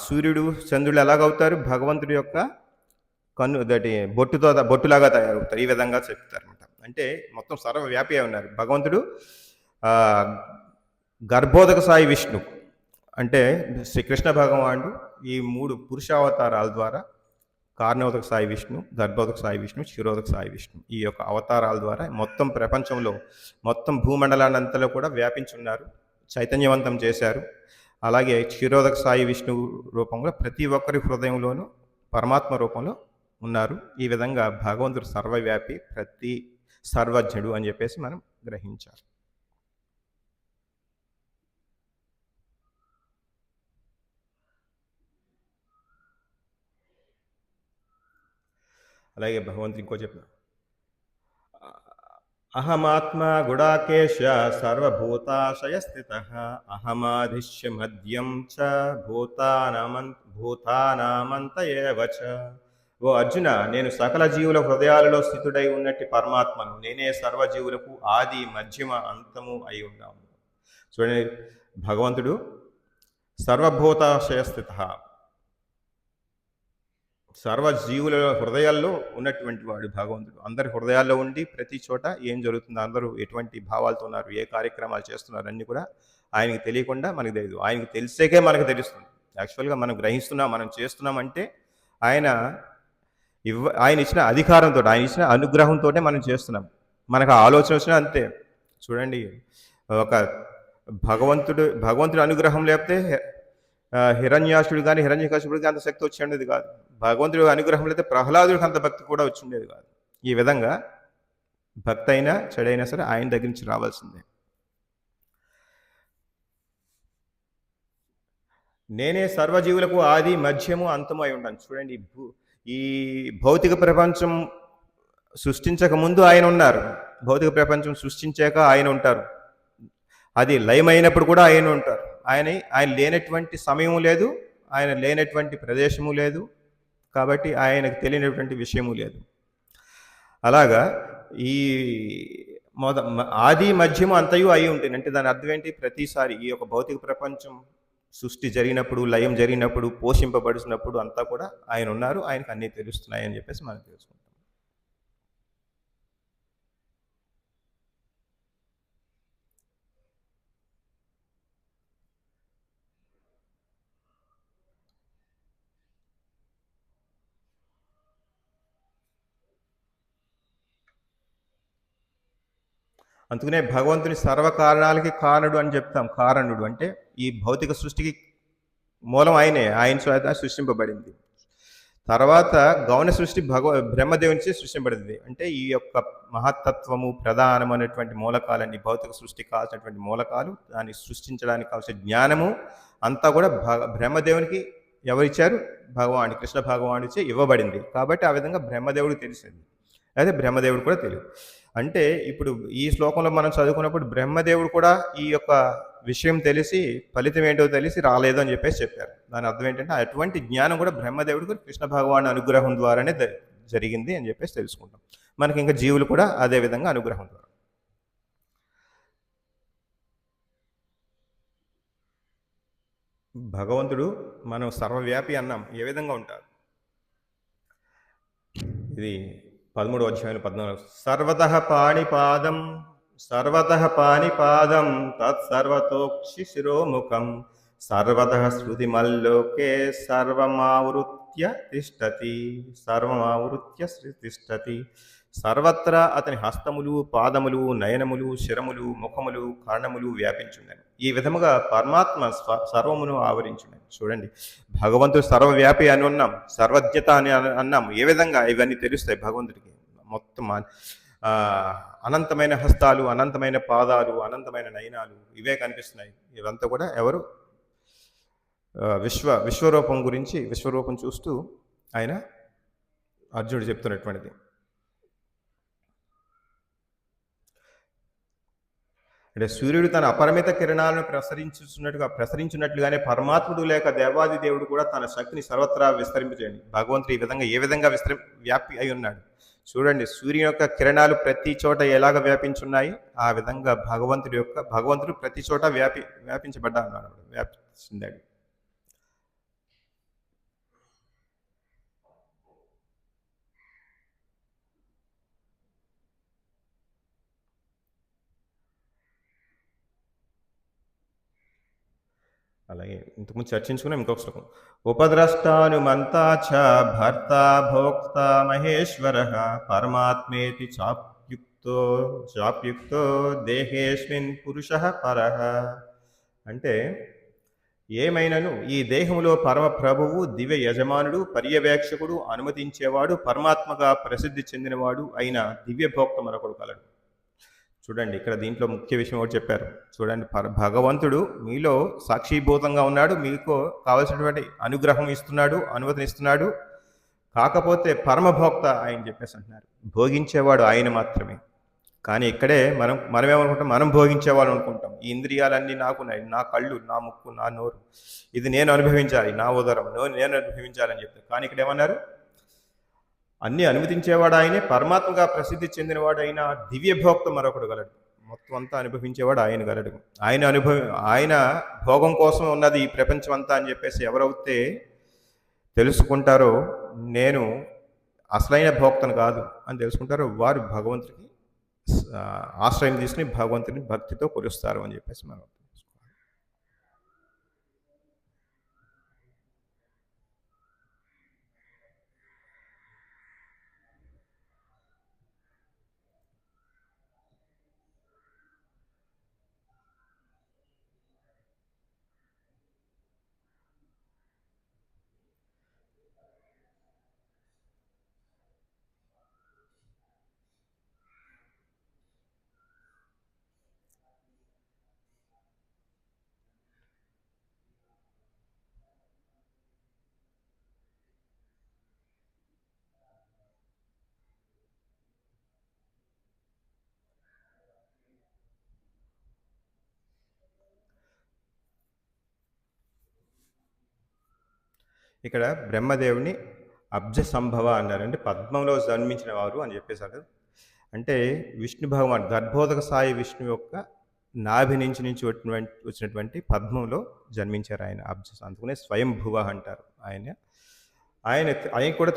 Speaker 1: సూర్యుడు చంద్రుడు ఎలాగవుతారు, భగవంతుడి యొక్క బొట్టులాగా తయారవుతారు. ఈ విధంగా చెప్తారు అనమాట. అంటే మొత్తం సర్వవ్యాపి ఉన్నారు భగవంతుడు. గర్భోదక సాయి విష్ణు అంటే శ్రీకృష్ణ భగవానుడు ఈ 3 పురుషావతారాల ద్వారా, కారణోదక సాయి విష్ణు, గర్భోదక సాయి విష్ణు, క్షీరోదక సాయి విష్ణు, ఈ యొక్క అవతారాల ద్వారా మొత్తం ప్రపంచంలో మొత్తం భూమండలాన్నంతలో కూడా వ్యాపించున్నారు, చైతన్యవంతం చేశారు. అలాగే క్షీరోదక సాయి విష్ణు రూపంలో ప్రతి ఒక్కరి హృదయంలోనూ పరమాత్మ రూపంలో ఉన్నారు. ఈ విధంగా భగవంతుడు సర్వవ్యాపి, సర్వజ్ఞుడు అని చెప్పేసి మనం గ్రహించాలి. అలాగే భగవంతుడు ఇంకో చెప్పిన, అహమాత్మా గుడాకేశ సర్వభూతాశయ స్థిత అహమాదిశ్య మద్యం చ భూతానామంత ఏవ చ. ఓ అర్జున, నేను సకల జీవుల హృదయాలలో స్థితుడై ఉన్నట్టు పరమాత్మను. నేనే సర్వజీవులకు ఆది మధ్యమ అంతము అయి ఉన్నాము. చూడండి, భగవంతుడు సర్వభూతాశయ స్థిత, సర్వజీవుల హృదయాల్లో ఉన్నటువంటి వాడు భగవంతుడు. అందరి హృదయాల్లో ఉండి ప్రతి చోట ఏం జరుగుతుందో, అందరూ ఎటువంటి భావాలతో ఉన్నారు, ఏ కార్యక్రమాలు చేస్తున్నారు అన్నీ కూడా ఆయనకి తెలియకుండా మనకు తెలీదు. ఆయనకి తెలిసాకే మనకు తెలుస్తుంది. యాక్చువల్‌గా మనం గ్రహిస్తున్నాం, మనం చేస్తున్నామంటే ఆయన ఆయన ఇచ్చిన అధికారంతోటి, ఆయన ఇచ్చిన అనుగ్రహంతోటే మనం చేస్తున్నాం. మనకు ఆ ఆలోచన వచ్చినా అంతే. చూడండి, ఒక భగవంతుడి అనుగ్రహం లేకపోతే హిరణ్యాసుడు కానీ హిరణ్యకశిపుడికి అంత శక్తి వచ్చి ఉండేది కాదు. భగవంతుడి అనుగ్రహం లేకపోతే ప్రహ్లాదుడికి అంత భక్తి కూడా వచ్చి ఉండేది కాదు. ఈ విధంగా భక్తి అయినా చెడైనా సరే ఆయన దగ్గర నుంచి రావాల్సిందే. నేనే సర్వజీవులకు ఆది మధ్యము అంతము అయి ఉంటాను. చూడండి, ఈ భౌతిక ప్రపంచం సృష్టించక ముందు ఆయన ఉన్నారు, భౌతిక ప్రపంచం సృష్టించాక ఆయన ఉంటారు, అది లయమైనప్పుడు కూడా ఆయన ఉంటారు. ఆయన లేనటువంటి సమయం లేదు, ఆయన లేనటువంటి ప్రదేశము లేదు, కాబట్టి ఆయనకు తెలియనటువంటి విషయము లేదు. అలాగా ఈ ఆది మధ్యము అంతయు అయి ఉంటుంది. అంటే దాని అర్థం ఏంటి? ప్రతిసారి ఈ యొక్క భౌతిక ప్రపంచం సృష్టి జరిగినప్పుడు, లయం జరిగినప్పుడు, పోషింపబడినప్పుడు అంతా కూడా ఆయన ఉన్నారు, ఆయనకు అన్నీ తెలుస్తున్నాయి అని చెప్పేసి మనం తెలుసుకుంటాం. అందుకనే భగవంతుని సర్వకారణాలకి కారణుడు అని చెప్తాం. కారణుడు అంటే ఈ భౌతిక సృష్టికి మూలం ఆయనే, ఆయన చేత సృష్టింపబడింది. తర్వాత గౌణ సృష్టి బ్రహ్మదేవునిచే సృష్టింపబడింది. అంటే ఈ యొక్క మహత్తత్వము, ప్రధానమైనటువంటి మూలకాలన్నీ, భౌతిక సృష్టికి కావాల్సినటువంటి మూలకాలు, దాన్ని సృష్టించడానికి కావాల్సిన జ్ఞానము అంతా కూడా బ్రహ్మదేవునికి ఎవరిచ్చారు? భగవానుడు, కృష్ణ భగవానుడిచే ఇవ్వబడింది. కాబట్టి ఆ విధంగా బ్రహ్మదేవుడికి తెలిసింది, అదే బ్రహ్మదేవుడు కూడా తెలియదు. అంటే ఇప్పుడు ఈ శ్లోకంలో మనం చదువుకున్నప్పుడు బ్రహ్మదేవుడు కూడా ఈ యొక్క విషయం తెలిసి, ఫలితం ఏంటో తెలిసి రాలేదు అని చెప్పేసి చెప్పారు. దాని అర్థం ఏంటంటే అటువంటి జ్ఞానం కూడా బ్రహ్మదేవుడికి కృష్ణ భగవాన్ అనుగ్రహం ద్వారానే జరిగింది అని చెప్పేసి తెలుసుకుంటాం. మనకి ఇంకా జీవులు కూడా అదే విధంగా అనుగ్రహం ద్వారా. భగవంతుడు మనం సర్వవ్యాపి అన్నాం, ఏ విధంగా ఉంటారు? ఇది 13వ అధ్యాయం 14. సర్వతః పాణిపాదం తత్సర్వతోక్షి శిరోముఖం సర్వతః శృతిమల్లోకే సర్వమావృత్య తిష్టతి. సర్వత్రా అతని హస్తములు, పాదములు, నయనములు, శిరములు, ముఖములు, కర్ణములు వ్యాపించున్నాయి. ఈ విధముగా పరమాత్మ సర్వమును ఆవరించున్నాయి. చూడండి, భగవంతుడు సర్వవ్యాపి అని ఉన్నాం, సర్వజ్ఞత అని అన్నాం. ఏ విధంగా ఇవన్నీ తెలుస్తాయి భగవంతుడికి? మొత్తం అనంతమైన హస్తాలు, అనంతమైన పాదాలు, అనంతమైన నయనాలు ఇవే కనిపిస్తున్నాయి. ఇవంతా కూడా ఎవరు? విశ్వరూపం గురించి, విశ్వరూపం చూస్తూ ఆయన అర్జునుడు చెప్తున్నటువంటిది. అంటే సూర్యుడు తన అపరిమిత కిరణాలను ప్రసరించినట్లుగానే పరమాత్ముడు లేక దేవాది దేవుడు కూడా తన శక్తిని సర్వత్రా విస్తరింపజేయండి. భగవంతుడు ఈ విధంగా ఏ విధంగా వ్యాపి అయి ఉన్నాడు? చూడండి, సూర్యుని యొక్క కిరణాలు ప్రతి చోట ఎలాగ వ్యాపించున్నాయి, ఆ విధంగా భగవంతుడు ప్రతి చోట వ్యాపించబడ్డా ఉన్నాడు, వ్యాపించిందాడు. అలాగే ఇంతకుముందు చర్చించుకున్నాం. ఇంకొక శ్లోకం. ఉపద్రష్టానుమంతా చ భర్త భోక్త మహేశ్వర పరమాత్మేతి చాప్యుక్తో దేహేస్మిన్ పురుష పరః. అంటే ఏమైనను ఈ దేహములో పరమ ప్రభువు, దివ్య యజమానుడు, పర్యవేక్షకుడు, అనుమతించేవాడు, పరమాత్మగా ప్రసిద్ధి చెందినవాడు అయిన దివ్య భోక్త మరొకడు కలడు. చూడండి, ఇక్కడ దీంట్లో ముఖ్య విషయం ఒకటి చెప్పారు. చూడండి, భగవంతుడు మీలో సాక్షిభూతంగా ఉన్నాడు, మీకు కావలసినటువంటి అనుగ్రహం ఇస్తున్నాడు, అనుమతినిస్తున్నాడు. కాకపోతే పరమభోక్త ఆయన చెప్పేసి అంటున్నారు. భోగించేవాడు ఆయన మాత్రమే. కానీ ఇక్కడే మనం ఏమనుకుంటాం? మనం భోగించేవాడు అనుకుంటాం. ఈ ఇంద్రియాలన్నీ నాకున్నాయి, నా కళ్ళు, నా ముక్కు, నా నోరు, ఇది నేను అనుభవించాలి, నా ఉదరం నేను అనుభవించాలని చెప్తాను. కానీ ఇక్కడ ఏమన్నారు? అన్ని అనుమతించేవాడు ఆయనే, పరమాత్మగా ప్రసిద్ధి చెందినవాడు అయిన దివ్యభోక్త మరొకడు గలడు. మొత్తం అంతా అనుభవించేవాడు ఆయన గలడు. ఆయన భోగం కోసం ఉన్నది ఈ ప్రపంచం అంతా అని చెప్పేసి ఎవరైతే తెలుసుకుంటారో నేను అసలైన భోక్తను కాదు అని తెలుసుకుంటారో వారు భగవంతుడికి ఆశ్రయం తీసుకుని భగవంతుని భక్తితో కొలుస్తారు అని చెప్పేసి మనం ఇక్కడ బ్రహ్మదేవుని అబ్జ సంభవ అన్నారు. అంటే పద్మంలో జన్మించిన వారు అని చెప్పేశారు. అంటే విష్ణు భగవాన్ గర్భోదక సాయి విష్ణు యొక్క నాభి నుంచి వచ్చినటువంటి పద్మంలో జన్మించారు ఆయన అబ్జ. అందుకనే స్వయంభువ అంటారు ఆయన. ఆయన కూడా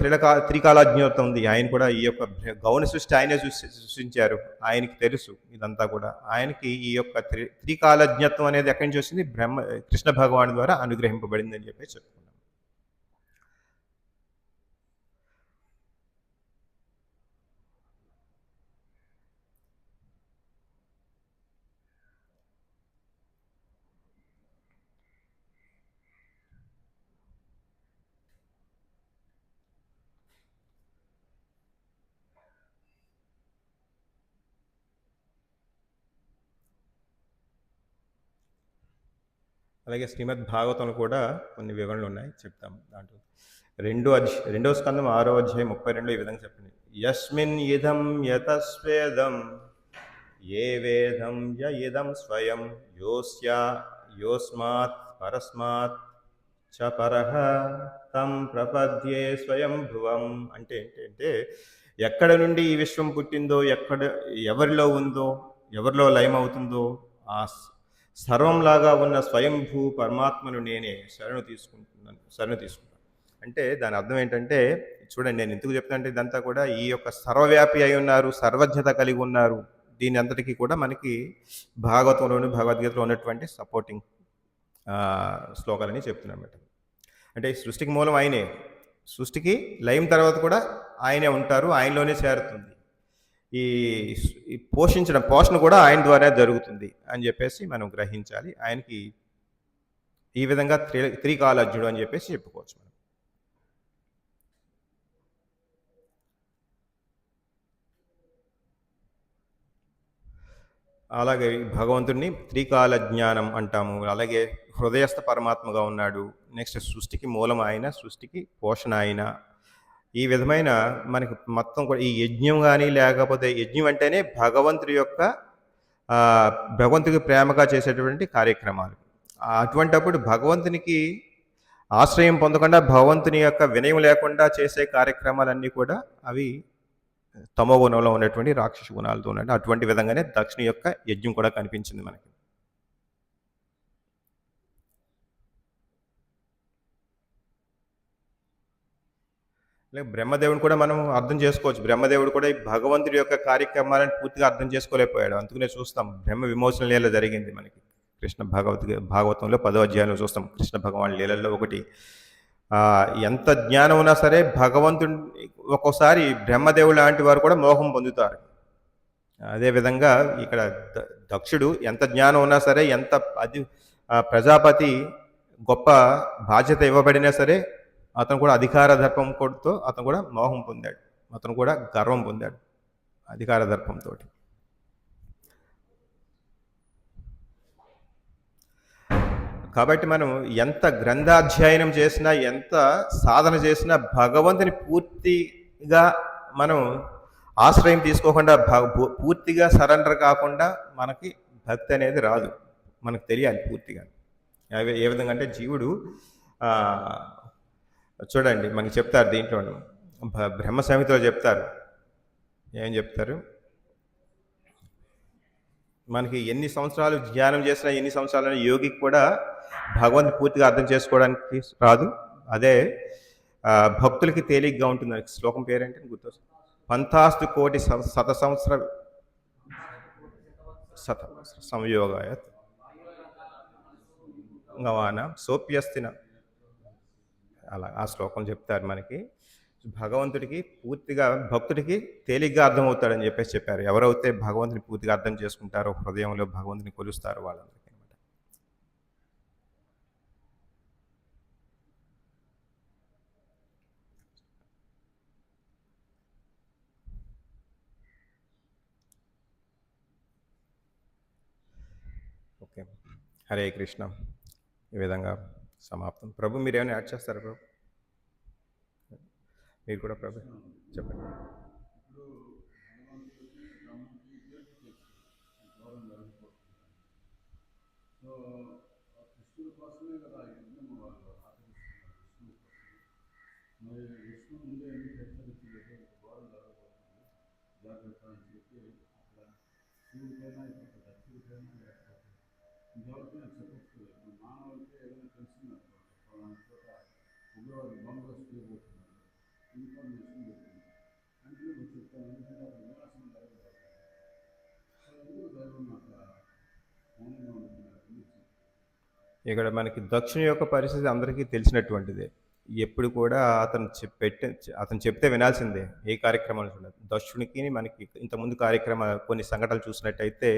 Speaker 1: త్రికాలాజ్ఞత ఉంది. ఆయన కూడా ఈ యొక్క గౌణ సృష్టి ఆయనే సృష్టించారు. ఆయనకి తెలుసు ఇదంతా కూడా. ఆయనకి ఈ యొక్క త్రికాలజ్ఞత్వం అనేది ఎక్కడి నుంచి వచ్చింది? కృష్ణ భగవాన్ ద్వారా అనుగ్రహింపబడింది అని చెప్పి చెప్పుకున్నాం. అలాగే శ్రీమద్ భాగవతంలో కూడా కొన్ని వివరణలు ఉన్నాయి, చెప్తాం. దాంట్లో రెండో స్కందం 6వ అధ్యాయం 32 ఈ విధంగా చెప్పింది. యస్మిన్ ఇదం యతస్వేదం ఏ వేదం య ఇదం స్వయం యోస్మాత్ పరస్మాత్ చ పరః తం ప్రపద్యే స్వయం భువం. అంటే ఏంటంటే ఎక్కడ నుండి ఈ విశ్వం పుట్టిందో, ఎవరిలో ఉందో, ఎవరిలో లయమవుతుందో ఆ సర్వంలాగా ఉన్న స్వయంభూ పరమాత్మను నేనే శరణు తీసుకుంటాను. అంటే దాని అర్థం ఏంటంటే, చూడండి నేను ఎందుకు చెప్తానంటే ఇదంతా కూడా ఈ యొక్క సర్వవ్యాపి అయి ఉన్నారు, సర్వజ్ఞత కలిగి ఉన్నారు. దీని అంతటికీ కూడా మనకి భాగవతంలోని భగవద్గీతలో ఉన్నటువంటి సపోర్టింగ్ శ్లోకాలని చెప్తున్నమాట. అంటే సృష్టికి మూలం ఆయనే, సృష్టికి లయం తర్వాత కూడా ఆయనే ఉంటారు, ఆయనలోనే చేరుతుంది. ఈ పోషణ కూడా ఆయన ద్వారా జరుగుతుంది అని చెప్పేసి మనం గ్రహించాలి. ఆయనకి ఈ విధంగా త్రికాలజ్ఞుడు అని చెప్పేసి చెప్పుకోవచ్చు మనం. అలాగే భగవంతుడిని త్రికాల జ్ఞానం అంటాము. అలాగే హృదయస్థ పరమాత్మగా ఉన్నాడు. నెక్స్ట్ సృష్టికి మూలం ఆయన, సృష్టికి పోషణ ఆయన. ఈ విధమైన మనకి మొత్తం కూడా ఈ యజ్ఞం కానీ, లేకపోతే యజ్ఞం అంటేనే భగవంతుడికి ప్రేమగా చేసేటువంటి కార్యక్రమాలు. అటువంటప్పుడు భగవంతునికి ఆశ్రయం పొందకుండా, భగవంతుని యొక్క వినయం లేకుండా చేసే కార్యక్రమాలన్నీ కూడా అవి తమో గుణంలో ఉన్నటువంటి రాక్షస గుణాలతో ఉన్నాయి. అటువంటి విధంగానే దక్షిణ యొక్క యజ్ఞం కూడా కనిపించింది మనకి. బ్రహ్మదేవుని కూడా మనం అర్థం చేసుకోవచ్చు. బ్రహ్మదేవుడు కూడా ఈ భగవంతుడి యొక్క కార్యక్రమాలను పూర్తిగా అర్థం చేసుకోలేకపోయాడు. అందుకనే చూస్తాం బ్రహ్మ విమోచన లీల జరిగింది మనకి కృష్ణ భాగవతంలో 10వ అధ్యాయంలో చూస్తాం. కృష్ణ భగవాన్ లీలల్లో ఒకటి, ఎంత జ్ఞానం ఉన్నా సరే భగవంతుడి ఒక్కోసారి బ్రహ్మదేవుడు లాంటి వారు కూడా మోహం పొందుతారు. అదేవిధంగా ఇక్కడ దక్షుడు ఎంత జ్ఞానం ఉన్నా సరే, ఎంత ప్రజాపతి గొప్ప బాధ్యత ఇవ్వబడినా సరే, అతను కూడా అధికార దర్పంతో అతను కూడా మోహం పొందాడు, అతను కూడా గర్వం పొందాడు అధికార దర్పంతో. కాబట్టి మనం ఎంత గ్రంథాధ్యయనం చేసినా, ఎంత సాధన చేసినా, భగవంతుని పూర్తిగా మనం ఆశ్రయం తీసుకోకుండా, పూర్తిగా సరెండర్ కాకుండా మనకి భక్తి అనేది రాదు. మనకు తెలియాలి పూర్తిగా. ఏ విధంగా అంటే జీవుడు చూడండి మనకి చెప్తారు దీంట్లో, బ్రహ్మ సంహితలో చెప్తారు. ఏం చెప్తారు? మనకి ఎన్ని సంవత్సరాలు ధ్యానం చేసినా, ఎన్ని సంవత్సరాలు యోగికి కూడా భగవంతుని పూర్తిగా అర్థం చేసుకోవడానికి రాదు. అదే భక్తులకి తేలిగ్గా ఉంటుంది. శ్లోకం పేరేంటి గుర్తొస్తుంది? పంతాస్తు కోటి శత సంవత్సర శత సంయోగాయ గవాన సోప్యస్తిన. అలా ఆ శ్లోకం చెప్తారు మనకి. భగవంతుడికి పూర్తిగా భక్తుడికి తేలిగ్గా అర్థమవుతాడని చెప్పేసి చెప్పారు. ఎవరైతే భగవంతుని పూర్తిగా అర్థం చేసుకుంటారో, హృదయంలో భగవంతుని కొలుస్తారో వాళ్ళందరికీ అనమాట. ఓకే. హరే కృష్ణ. ఈ విధంగా సమాప్తం. ప్రభు మీరేమైనా యాడ్ చేస్తారా ప్రభు? మీరు కూడా ప్రభు చెప్పండి.
Speaker 2: సో కృష్ణుడి కోసమే కదా యజ్ఞం వాళ్ళు ఆచరిస్తున్నారు విష్ణువు కోసం. మరి విష్ణు ముందే ఎందుకు హెచ్చరించలేదు ఘోరం జరగబోతుంది జాగ్రత్త అని చెప్పి అక్కడ శివుడికైనా ఇప్పుడు దక్షుడికైనా లేకపోతే ఇంకెవరికైనా చెప్పట్లేదు. మానవులకి ఏదైనా తెలిసిందనుకోండి పలానా చోట ఉగ్రవాది బంధువులు చేయబోతున్నారు ఇన్ఫర్మేషన్ దొరికింది అంటే నువ్వు చెప్తాను ఎందుకంటే అక్కడ వినాశం జరగబోతుంది. సో ఎందుకు దైవం అక్కడ మౌనంగా ఉంటున్నారు ఎందుకు
Speaker 1: ఇక్కడ మనకి దక్షుని యొక్క పరిస్థితి అందరికీ తెలిసినటువంటిదే. ఎప్పుడు కూడా అతను చెప్తే వినాల్సిందే. ఏ కార్యక్రమాలు చూడాలి. దక్షునికి మనకి ఇంతకుముందు కొన్ని సంఘటనలు చూసినట్టయితే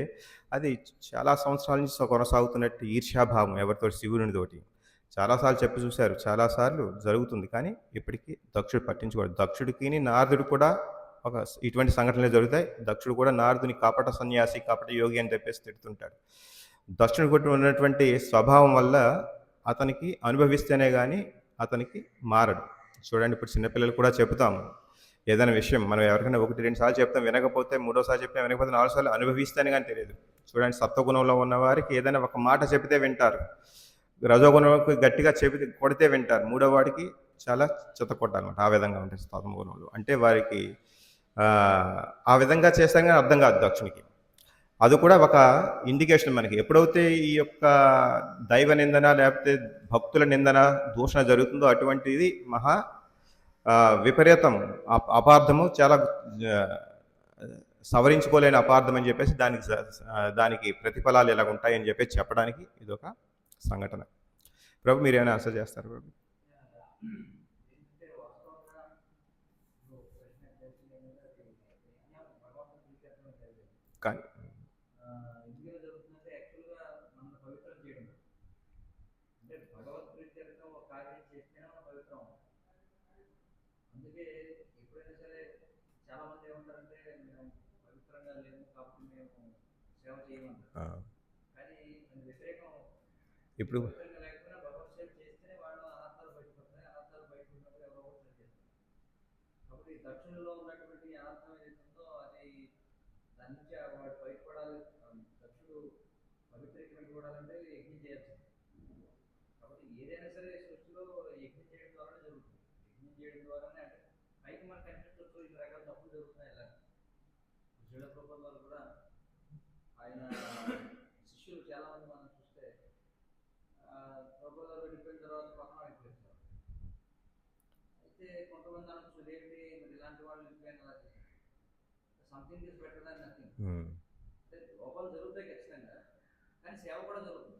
Speaker 1: అది చాలా సంవత్సరాల నుంచి కొనసాగుతున్నట్టు ఈర్ష్యాభావం ఎవరితో శివునితోటి. చాలాసార్లు చెప్పి చూశారు. చాలాసార్లు జరుగుతుంది. కానీ ఇప్పటికీ దక్షుడు పట్టించుకోడు. దక్షుడికిని నారదుడు కూడా ఇటువంటి సంఘటనలే జరుగుతాయి. దక్షుడు కూడా నారదుని కపట సన్యాసి, కపట యోగి అని చెప్పేసి తిడుతుంటాడు. దక్షుని కొట్టి ఉన్నటువంటి స్వభావం వల్ల అతనికి అనుభవిస్తేనే కానీ అతనికి మారడు. చూడండి, ఇప్పుడు చిన్నపిల్లలు కూడా చెప్తాము ఏదైనా విషయం మనం ఎవరికైనా 1-2 సార్లు చెప్తాం, వినకపోతే మూడోసారి చెప్తాం, వినకపోతే 4 సార్లు అనుభవిస్తేనే కానీ తెలియదు. చూడండి, సత్వగుణంలో ఉన్న వారికి ఏదైనా ఒక మాట చెబితే వింటారు. రజోగుణంకి గట్టిగా కొడితే వింటారు. మూడో వాడికి చాలా చెత్త కొట్టాలన్నమాట. ఆ విధంగా ఉంటుంది సత్వగుణంలో. అంటే వారికి ఆ విధంగా చేస్తాం కానీ అర్థం కాదు దక్షునికి. అది కూడా ఒక ఇండికేషన్ మనకి. ఎప్పుడైతే ఈ యొక్క దైవ నిందన లేకపోతే భక్తుల నిందన, దూషణ జరుగుతుందో అటువంటిది మహా విపరీతం, అపార్థము, చాలా సవరించుకోలేని అపార్థం అని చెప్పేసి దానికి ప్రతిఫలాలు ఎలా ఉంటాయని చెప్పేసి చెప్పడానికి ఇదొక సంఘటన. ప్రభు మీరేమైనా ఆన్సర్ చేస్తారు ప్రభు? కానీ
Speaker 3: అందుకే ఎప్పుడైనా సరే చాలా మంది ఏమంటారంటే మేము పవిత్రంగా లేము కాబట్టి మేము సేవ చేయమంటారు. కానీ దాని వ్యతిరేకం.
Speaker 1: ఇప్పుడు
Speaker 3: పవిత్రంగా లేకపోయినా భగవత్ సేవ చేస్తేనే వాళ్ళు అనార్థాలు బయటపడతాయి. అనార్థాలు బయటపడినప్పుడు ఎవరో ఒకటి సరి చేస్తారు. కాబట్టి దక్షిణలో ఉన్నటువంటి అనార్థం ఏదైతుందో అది దాని నుంచి వాడు బయటపడాలి. దక్షుడు పవిత్రీకరించబడాలంటే యజ్ఞం చేయాల్సింది. కాబట్టి ఏదైనా సరే సృష్టిలో యజ్ఞం చేయడం ద్వారానే జరుగుతుంది. యజ్ఞం చేయడం ద్వారానే అంటే పైకి మనకు కనిపించవచ్చు ఇన్ని రకాల తప్పులు జరుగుతున్నాయి. ఇలా శ్రీల ప్రభుత్వం వాళ్ళు కూడా ఆయన శిష్యులు చాలా మంది మనం చూస్తే ప్రభుత్వాలు వెళ్ళిపోయిన తర్వాత పక్కన వెళ్ళిపోతారు. అయితే కొంతమంది అనొచ్చు ఏంటి మరి ఇలాంటి వాళ్ళు వెళ్ళిపోయిన అలా చేశారు. Something is better than nothing. అంటే లోపాలు జరుగుతాయి ఖచ్చితంగా, కానీ సేవ కూడా జరుగుతుంది.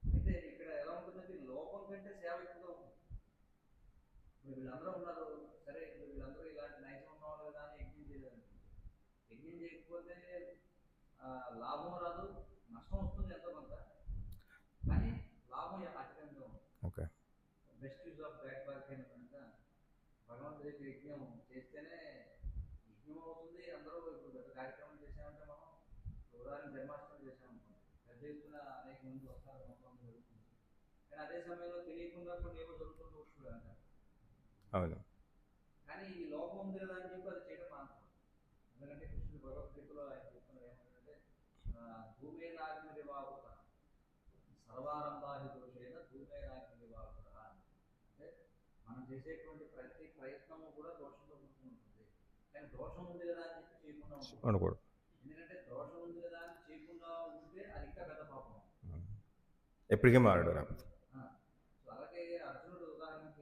Speaker 3: అయితే ఇక్కడ ఎలా ఉంటుందంటే లోపం కంటే సేవ ఎక్కువగా ఉంటుంది. ఇప్పుడు వీళ్ళందరూ ఉన్నారు, సరే వీళ్ళందరూ ఇలాంటి నైజం ఉన్న వాళ్ళు కదా అని యజ్ఞం చేయలేదండి. యజ్ఞం చేయకపోతే లాభం రాదు, నష్టం వస్తుంది ఎంతో కొంత, కానీ లాభం అధికంగా ఉంటుంది.
Speaker 1: Okay,
Speaker 3: best use of back bargain కనుక భగవంతుడి యజ్ఞం చేస్తేనే యజ్ఞం అవుతుంది. అందరూ ఇప్పుడు పెద్ద కార్యక్రమం చేసామంటే మనం ఉదాహరణ జన్మాష్టమి చేసామనుకోండి, పెద్ద ఎత్తున అనేక మంది వస్తారు, మొత్తం జరుగుతుంది. కానీ అదే సమయంలో తెలియకుండా కొన్ని ఏవో జరుగుతుంటూ వస్తుంది అంటారు.
Speaker 1: అవును.
Speaker 3: కానీ ఈ లోపం ఉంది కదా అని చెప్పి అది చేయడం మాత్రం. ఎందుకంటే కృష్ణుడు భగవద్గీతలో ఆయన చెప్తున్నారు ఏమంటే భూమే నాగ్ని నివాహుత సర్వారంభాహి దోషైన భూమే నాగ్ని నివాహుత. అంటే మనం చేసేటువంటి ప్రతి ప్రయత్నము కూడా దోషంతో కూడుకుని ఉంటుంది. కానీ దోషం ఉంది కదా అని చెప్పి చేయకుండా ఉంటుంది. ఎందుకంటే దోషం ఉంది కదా అని చేయకుండా ఉంటే అది ఇంకా పెద్ద పాపం,
Speaker 1: ఎప్పటికీ మారడు.
Speaker 3: అలాగే అర్జునుడు ఉదాహరణకు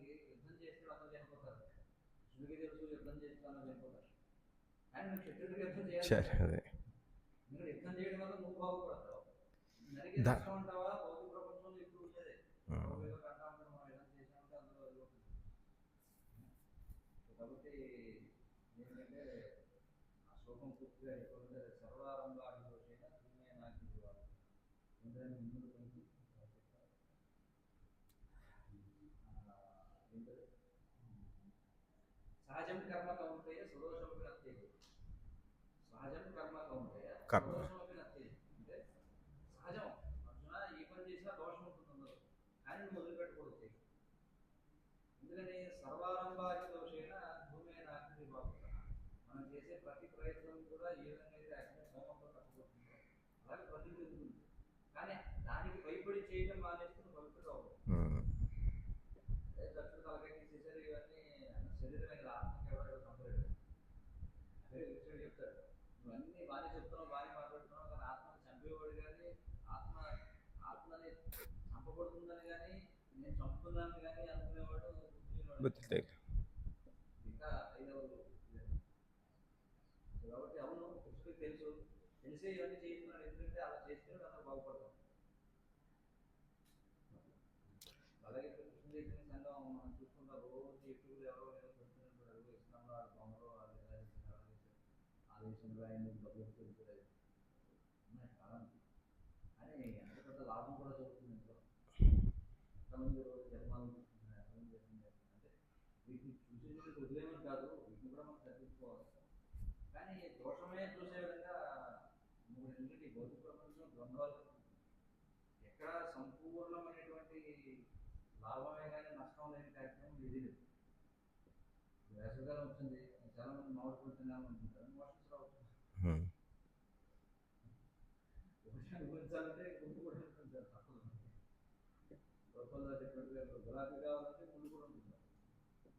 Speaker 1: సరే అదే
Speaker 3: ఎందుకంటే యుద్ధం చేయడం వల్ల నువ్వు బాగుపడతావు. నరికి
Speaker 1: దా-
Speaker 3: నష్టం అంటావా? భౌతిక ప్రపంచంలో ఇప్పుడు ఉండేదే.
Speaker 1: ఉమ్.
Speaker 3: ఏదో కంటా ఉంటాం, మనం ఏదైనా చేసామంటే అందులో అది అవుతుంది. కాబట్టి ఏంటంటే ఆ శ్లోకం పూర్తిగా ఎప్పుడంటే సర్వారంభాన్ని దోషైన భూమే నాకు ఎందుకంటే ముందు కొంచెం సహజం కర్మ కౌంటేయ సుదోషం నత్తేయ. సహజం కర్మ కౌంటేయ
Speaker 1: కర్మ.
Speaker 3: సుదోషం నత్తేయ. అంటే సహజం అర్జున ఏ పని చేసినా దోషం ఉంటుంది అందులో, కానీ నువ్వు వదిలిపెట్టకూడదు చేయి. ఎందుకని సర్వారంభాది దోషైన భూమి నాశనం బాగుంటుంది. మనం చేసే ప్రతి ప్రయత్నం కూడా ఏ విధంగా అయితే అగ్ని హోమంతో తప్పబడుతుందో అలాగే ప్రతి ఉంటుంది. కానీ దానికి భయపడి చేయడం మానేస్తే నువ్వు పవిత్రుడు అవ్వవు.
Speaker 1: ఉమ్.
Speaker 3: దక్షుడు తలకాయ తీసేసారు, ఇవన్నీ శరీరమైన ఆత్మకి ఎవరైనా చంపలేడు. అదే కృష్ణుడు చెప్తాడు, నువ్వు అన్ని బాగానే చెప్తున్నావు, బాగానే మాట్లాడుతున్నావు, కానీ ఆత్మని చంపేవాడు కానీ ఆత్మని చంపబడుతుందని కానీ నేను చంపుతున్నాను కానీ అనుకునేవాడు
Speaker 1: బుద్ధి లేదు.
Speaker 3: ఇంకా 5వ కాబట్టి అవును కృష్ణుడికి తెలిసే ఇవన్నీ చేస్తున్నాడు. ఎందుకంటే అలా చేస్తున్నాడు, అందరూ బాగుపడతాం. అలాగే కృష్ణ చైతన్య సంఘం మనం చూసుకుంటా రోజు ఎక్కువలు ఎవరో ఏదో పెడుతుంటారు. ఇస్లాంలో ఆ దొంగలు ఆ దేశంలో ఆయన డబ్బులు పెడుతుంది ఉన్నాయి చాలా. కానీ అంత పెద్ద లాభం కూడా జరుగుతుంది ఇంట్లో. ఎంతమంది రోజు జన్మాలు చూస్తున్నారు, ఎంతమంది జరుగుతుంది. అంటే వీటిని చూసి వదిలేమని కాదు, వీటిని కూడా మనం తగ్గించుకోవాలి. కానీ దోషమే చూసే విధంగా నువ్వు ఎందుకంటే భౌతిక ప్రపంచంలో ద్వంద్వాలు ఎక్కడ సంపూర్ణమైనటువంటి లాభమే కానీ నష్టం లేని కార్యక్రమం ఇది లేదు. వేసవికాలం వచ్చింది, చాలా మంది మామిడి పళ్ళు తినాలనుకుంటారు, మోషన్స్ రావచ్చు.
Speaker 1: ఉమ్.
Speaker 3: ఒకటి అనుభవించాలంటే గుంపు కూడా అనుభవించాలి, తప్పదు. గొప్పల్లో చెప్పినట్టుగా గులాబీ కావాలంటే ముందు కూడా ఉంటుంది.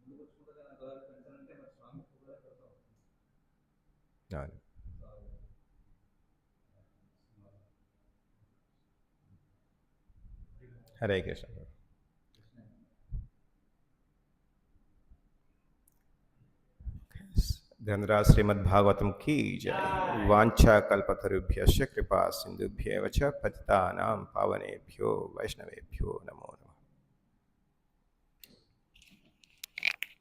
Speaker 3: ముందు వచ్చుకుంటే కానీ గులాబీ పెంచాలంటే మరి స్వామి కూడా పెడతా ఉంటుంది.
Speaker 1: అవును. హరే కృష్ణ. గ్రంథరాజ్ శ్రీమద్భాగవతం కీ జయ. వాంఛా కల్పతరుభ్యశ్చ కృపా సింధుభ్యేవ చ పతితానాం పావనేభ్యో వైష్ణవేభ్యో నమో